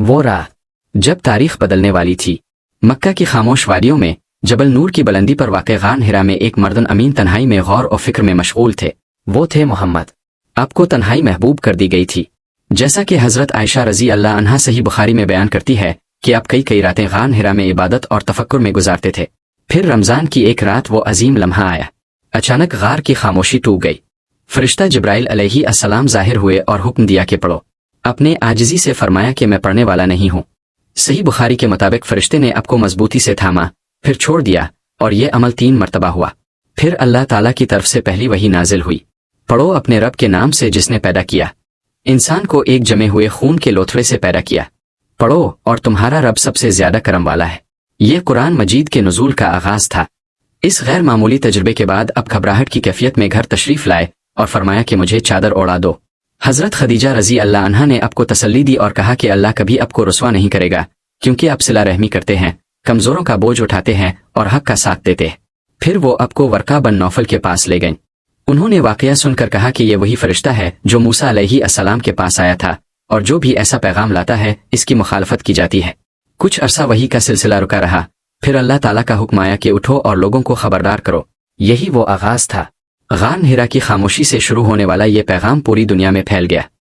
وہ रात जब तारीख बदलने वाली थी। मक्का की खामोश वादियों में जबल नूर की बुलंदी पर वाक़े गार हिरा में एक मर्दन अमीन तन्हाई में गौर और फिक्र में मशगूल थे। वो थे मोहम्मद। आपको तन्हाई महबूब कर दी गई थी। जैसा कि हज़रत आयशा रज़ी अल्लाह अन्हा सही बुखारी में बयान करती है कि आप कई कई रातें गार हिरा में इबादत और तफक्कुर में गुजारते थे। फिर रमज़ान की एक रात वो अजीम लम्हा आया। अचानक गार की खामोशी टूट गई। फरिश्ता जिब्राइल अलैहि अस्सलाम ज़ाहिर हुए और हुक्म दिया कि पढ़ो। अपने आजिज़ी से फरमाया कि मैं पढ़ने वाला नहीं हूँ। सही बुखारी के मुताबिक फरिश्ते ने आपको मजबूती से थामा, फिर छोड़ दिया और ये अमल 3 मरतबा हुआ। फिर अल्लाह ताला की तरफ से पहली वही नाजिल हुई, पढ़ो अपने रब के नाम से जिसने पैदा किया, इंसान को एक जमे हुए खून के लोथड़े से पैदा किया। पढ़ो और तुम्हारा रब सबसे ज्यादा करम वाला है। ये कुरान मजीद के नुज़ूल का आगाज था। इस गैर मामूली तजुर्बे के बाद अब घबराहट की कैफियत में घर तशरीफ लाए और फरमाया कि मुझे चादर ओढ़ा दो। हज़रत खदीजा रज़ी अल्लाह अन्हा ने आपको तसल्ली दी और कहा कि अल्लाह कभी आपको रुस्वा नहीं करेगा, क्योंकि आप सिला रहमी करते हैं, कमज़ोरों का बोझ उठाते हैं और हक का साथ देते हैं। फिर वो आपको वर्का बन नौफल के पास ले गईं। उन्होंने वाक़या सुनकर कहा कि ये वही फरिश्ता है जो मूसा अलैहि अस्सलाम के पास आया था, और जो भी ऐसा पैगाम लाता है इसकी मुखालफत की जाती है। कुछ अरसा वही का सिलसिला रुका रहा। फिर अल्लाह ताला का हुक्म आया कि उठो और लोगों को खबरदार करो। यही वो आगाज़ था। गार हिरा की खामोशी से शुरू होने वाला ये पैगाम पूरी दुनिया में फैल गया।